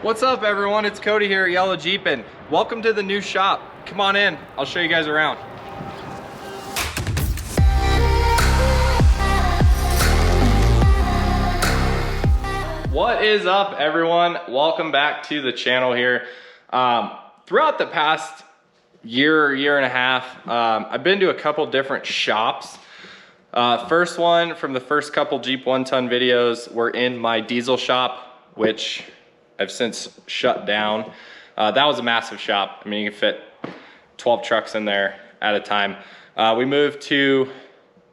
What's up everyone, it's Cody here at Yellow Jeep and welcome to the new shop. Come on in, I'll show you guys around. What is up everyone? Welcome back to the channel here. Throughout the past year and a half, I've been to a couple different shops. First one from the first couple Jeep 1-ton videos were in my diesel shop, which I've since shut down. That was a massive shop. I mean, you can fit 12 trucks in there at a time. We moved to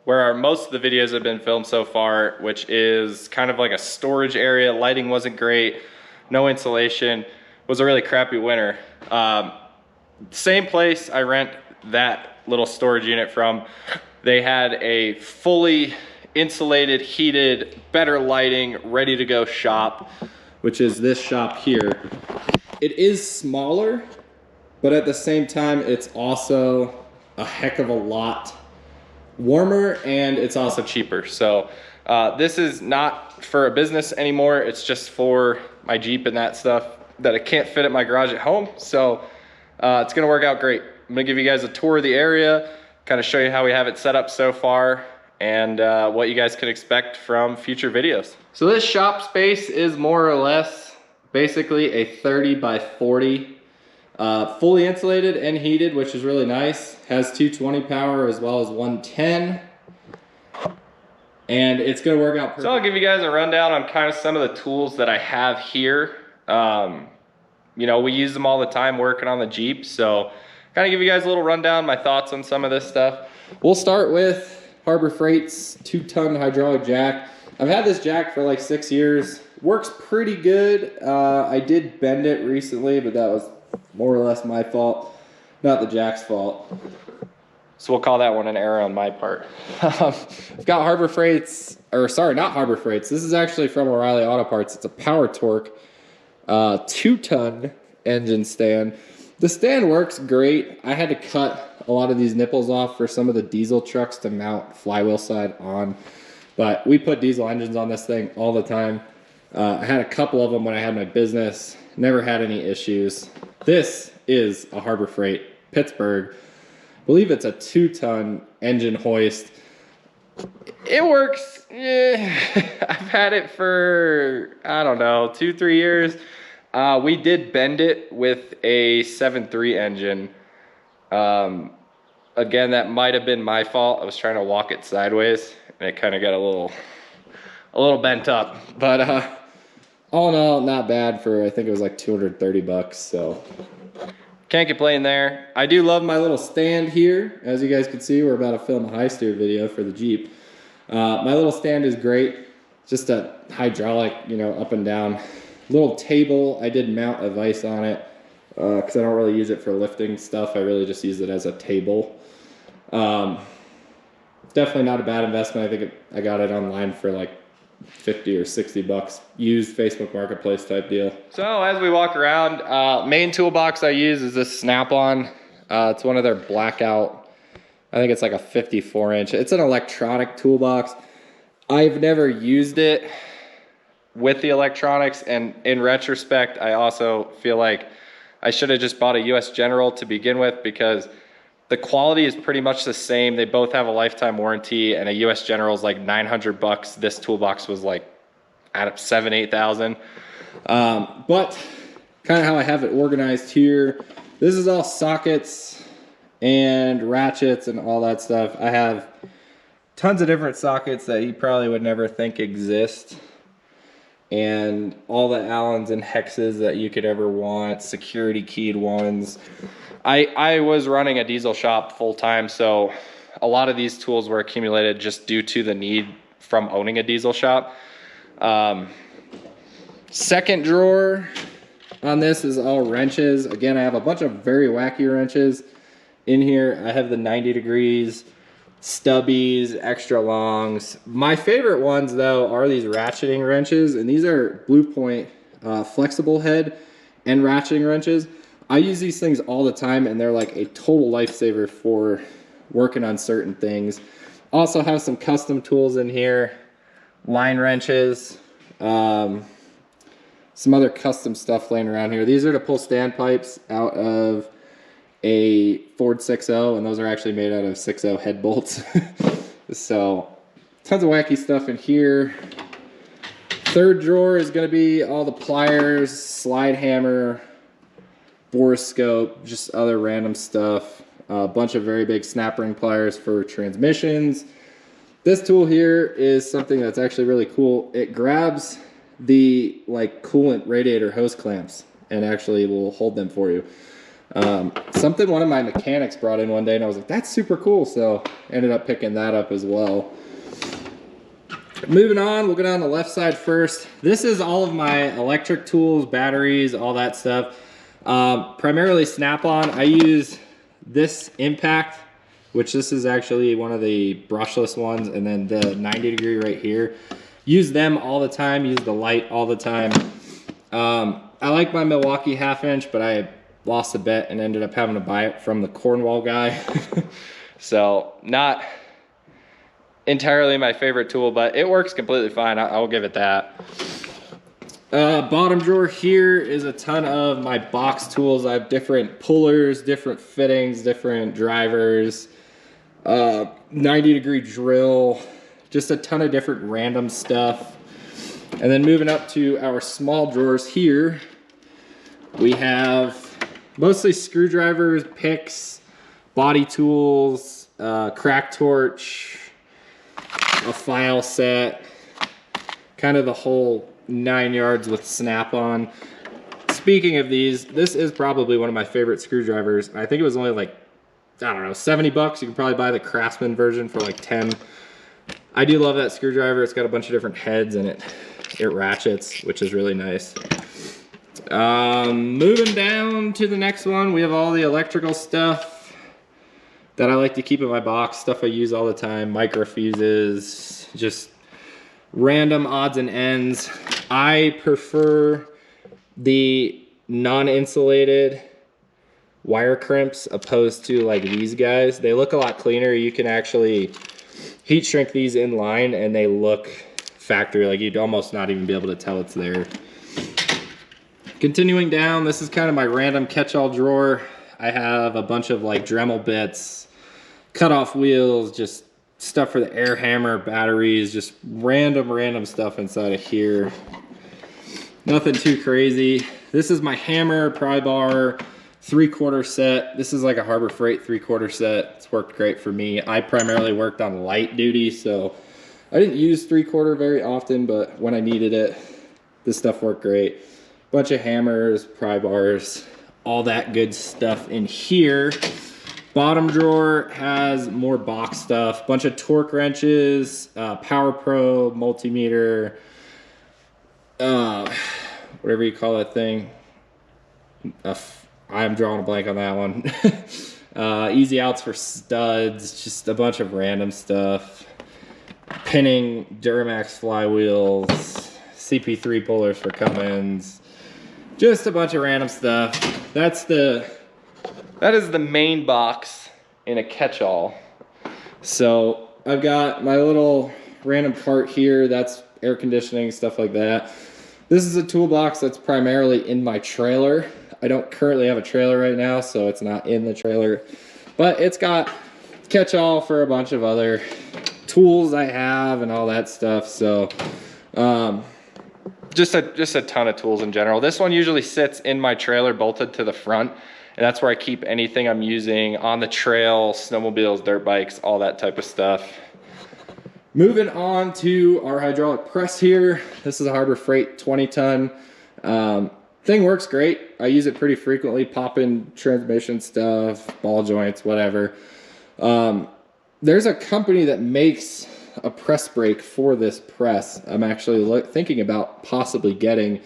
where most of the videos have been filmed so far, which is kind of like a storage area. Lighting wasn't great, no insulation. It was a really crappy winter. Same place I rent that little storage unit from. They had a fully insulated, heated, better lighting, ready to go shop, which is this shop here. It is smaller, but at the same time, it's also a heck of a lot warmer and it's also cheaper. So this is not for a business anymore. It's just for my Jeep and that stuff that I can't fit at my garage at home. So it's gonna work out great. I'm gonna give you guys a tour of the area, kind of show you how we have it set up so far and what you guys can expect from future videos. So this shop space is more or less basically a 30 by 40, fully insulated and heated, which is really nice. Has 220 power as well as 110. And it's gonna work out perfect. So I'll give you guys a rundown on kind of some of the tools that I have here. You know, we use them all the time working on the Jeep. So kind of give you guys a little rundown, my thoughts on some of this stuff. We'll start with Harbor Freight's 2-ton hydraulic jack. I've had this jack for like 6 years. Works pretty good. I did bend it recently, but that was more or less my fault, not the jack's fault. So we'll call that one an error on my part. I've got Harbor Freight's, or sorry, not Harbor Freight's. This is actually from O'Reilly Auto Parts. It's a Power Torque 2-ton engine stand. The stand works great. I had to cut a lot of these nipples off for some of the diesel trucks to mount flywheel side on. But we put diesel engines on this thing all the time. I had a couple of them when I had my business. Never had any issues. This is a Harbor Freight Pittsburgh. I believe it's a 2-ton engine hoist. It works. Yeah. I've had it for, I don't know, 2-3 years. We did bend it with a 7.3 engine. Again, that might have been my fault. I was trying to walk it sideways and it kind of got a little bent up. But all in all, not bad for, I think it was like 230 bucks. So can't complain there. I do love my little stand here. As you guys can see, we're about to film a high steer video for the Jeep. My little stand is great. Just a hydraulic, you know, up and down. Little table. I did mount a vise on it because I don't really use it for lifting stuff. I really just use it as a table. Definitely not a bad investment. I think I got it online for like 50 or 60 bucks, used Facebook Marketplace type deal. So as we walk around, main toolbox I use is this Snap-on. It's one of their blackout, I think it's like a 54-inch. It's an electronic toolbox. I've never used it with the electronics, and in retrospect, I also feel like I should have just bought a US General to begin with because the quality is pretty much the same. They both have a lifetime warranty, and a US General is like 900 bucks. This toolbox was like at 7,000-8,000. But kind of how I have it organized here. This is all sockets and ratchets and all that stuff. I have tons of different sockets that you probably would never think exist. And all the Allens and hexes that you could ever want, security keyed ones. I was running a diesel shop full time, so a lot of these tools were accumulated just due to the need from owning a diesel shop. Second drawer on this is all wrenches. Again, I have a bunch of very wacky wrenches in here. I have the 90 degrees, stubbies, extra longs. My favorite ones though are these ratcheting wrenches, and these are Blue Point flexible head and ratcheting wrenches. I use these things all the time and they're like a total lifesaver for working on certain things. Also have some custom tools in here, line wrenches, some other custom stuff laying around here. These are to pull standpipes out of a Ford 6.0, and those are actually made out of 6.0 head bolts. So tons of wacky stuff in here. Third drawer is going to be all the pliers, slide hammer, borescope, just other random stuff. A bunch of very big snap ring pliers for transmissions. This tool here is something that's actually really cool. It grabs the like coolant radiator hose clamps and actually will hold them for you. Something one of my mechanics brought in one day, and I was like, that's super cool. So ended up picking that up as well. Moving on, we'll go down the left side first. This is all of my electric tools, batteries, all that stuff. Primarily Snap-on. I use this Impact, which this is actually one of the brushless ones, and then the 90 degree right here. Use them all the time, use the light all the time. I like my Milwaukee 1/2 inch, but I lost a bet and ended up having to buy it from the Cornwall guy. So not entirely my favorite tool, but it works completely fine. I'll give it that. Bottom drawer here is a ton of my box tools. I have different pullers, different fittings, different drivers, 90 degree drill, just a ton of different random stuff. And then moving up to our small drawers here, we have mostly screwdrivers, picks, body tools, crack torch, a file set, kind of the whole 9 yards with Snap-on. Speaking of these, this is probably one of my favorite screwdrivers. I think it was only like, I don't know, 70 bucks. You can probably buy the Craftsman version for like 10. I do love that screwdriver. It's got a bunch of different heads and it ratchets, which is really nice. Moving down to the next one, we have all the electrical stuff that I like to keep in my box, stuff I use all the time, micro fuses, just random odds and ends. I prefer the non-insulated wire crimps opposed to like these guys. They look a lot cleaner. You can actually heat shrink these in line and they look factory, like you'd almost not even be able to tell it's there. Continuing down, this is kind of my random catch-all drawer. I have a bunch of like Dremel bits, cut-off wheels, just stuff for the air hammer, batteries, just random stuff inside of here. Nothing too crazy. This is my hammer, pry bar, 3/4 set. This is like a Harbor Freight 3/4 set. It's worked great for me. I primarily worked on light duty, so I didn't use 3/4 very often, but when I needed it, this stuff worked great. Bunch of hammers, pry bars, all that good stuff in here. Bottom drawer has more box stuff, bunch of torque wrenches, Power Pro, multimeter, whatever you call that thing. I'm drawing a blank on that one. Easy outs for studs, just a bunch of random stuff. Pinning, Duramax flywheels, CP3 pullers for Cummins, just a bunch of random stuff. That is the main box in a catch-all. So I've got my little random cart here. That's air conditioning, stuff like that. This is a toolbox that's primarily in my trailer. I don't currently have a trailer right now, so it's not in the trailer. But it's got catch-all for a bunch of other tools I have and all that stuff. So just a ton of tools in general. This one usually sits in my trailer bolted to the front. And that's where I keep anything I'm using on the trail, snowmobiles, dirt bikes, all that type of stuff. Moving on to our hydraulic press here. This is a Harbor Freight 20-ton. Thing works great. I use it pretty frequently, popping transmission stuff, ball joints, whatever. There's a company that makes a press brake for this press. I'm actually thinking about possibly getting,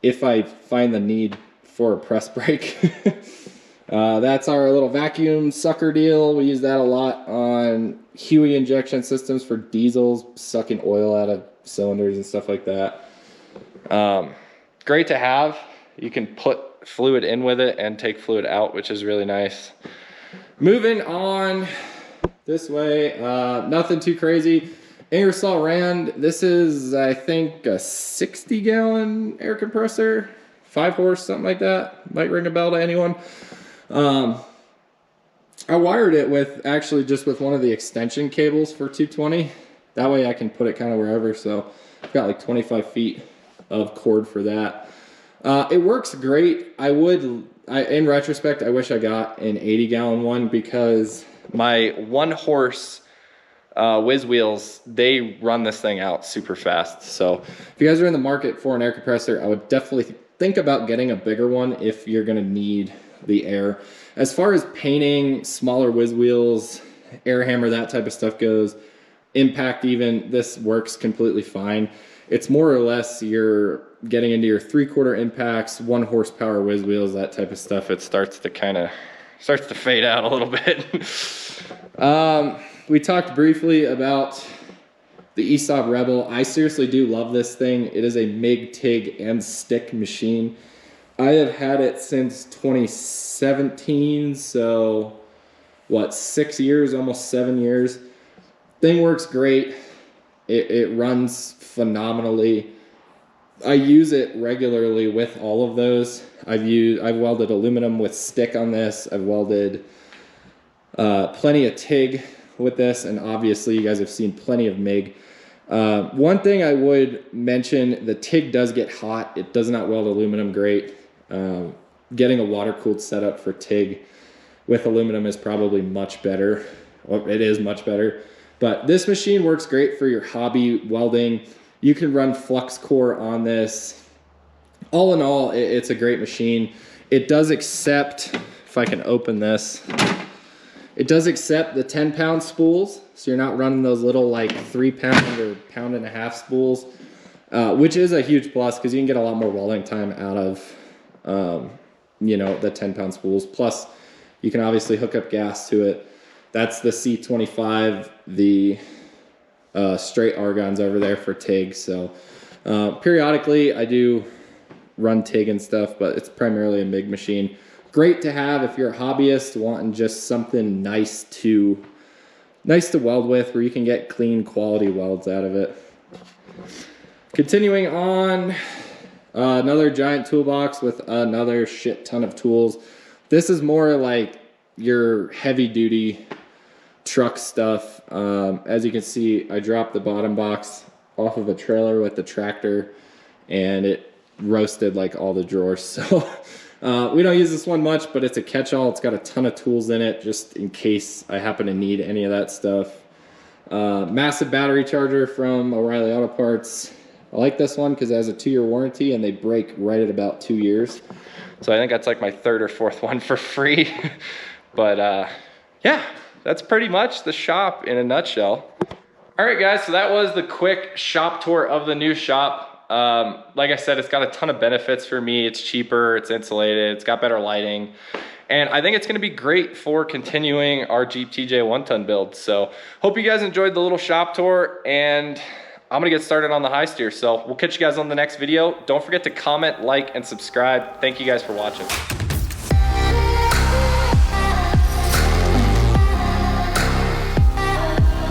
if I find the need for a press brake. That's our little vacuum sucker deal. We use that a lot on Huey injection systems for diesels, sucking oil out of cylinders and stuff like that. Great to have. You can put fluid in with it and take fluid out, which is really nice. Moving on this way, nothing too crazy. Ingersoll Rand, this is, I think, a 60-gallon air compressor, 5 horse, something like that. Might ring a bell to anyone. I wired it with, actually just with one of the extension cables for 220. That way I can put it kind of wherever, so I've got like 25 feet of cord for that. It works great. In retrospect, I wish I got an 80-gallon one because my 1 horse whiz wheels, they run this thing out super fast. So if you guys are in the market for an air compressor, I would definitely think about getting a bigger one if you're gonna need the air. As far as painting, smaller whiz wheels, air hammer, that type of stuff goes, impact even, this works completely fine. It's more or less you're getting into your 3/4 impacts, 1 horsepower whiz wheels, that type of stuff. It starts to fade out a little bit. We talked briefly about the ESAB Rebel. I seriously do love this thing. It is a MIG, TIG, and stick machine. I have had it since 2017, so what, 6 years, almost 7 years. Thing works great. It runs phenomenally. I use it regularly with all of those. I've welded aluminum with stick on this. I've welded plenty of TIG with this, and obviously you guys have seen plenty of MIG. One thing I would mention, the TIG does get hot. It does not weld aluminum great. Getting a water-cooled setup for TIG with aluminum is probably much better. Well, it is much better. But this machine works great for your hobby welding. You can run flux core on this. All in all, it's a great machine. It does accept, if I can open this, it does accept the 10-pound spools. So you're not running those little like 3-pound or 1.5-pound spools, which is a huge plus because you can get a lot more welding time out of, you know, the 10-pound spools. Plus, you can obviously hook up gas to it. That's the C25, the straight argons over there for TIG. So periodically I do run TIG and stuff, but it's primarily a MIG machine. Great to have if you're a hobbyist wanting just something nice to weld with, where you can get clean quality welds out of it. Continuing on, another giant toolbox with another shit ton of tools. This is more like your heavy duty truck stuff. As you can see, I dropped the bottom box off of a trailer with the tractor and it roasted like all the drawers. So we don't use this one much, but it's a catch-all. It's got a ton of tools in it just in case I happen to need any of that stuff. Massive battery charger from O'Reilly Auto Parts. I like this one because it has a 2-year warranty and they break right at about 2 years. So I think that's like my 3rd or 4th one for free. But yeah, that's pretty much the shop in a nutshell. All right, guys, so that was the quick shop tour of the new shop. Like I said, it's got a ton of benefits for me. It's cheaper, it's insulated, it's got better lighting. And I think it's gonna be great for continuing our Jeep TJ 1-ton build. So hope you guys enjoyed the little shop tour, and I'm gonna get started on the high steer. So we'll catch you guys on the next video. Don't forget to comment, like, and subscribe. Thank you guys for watching.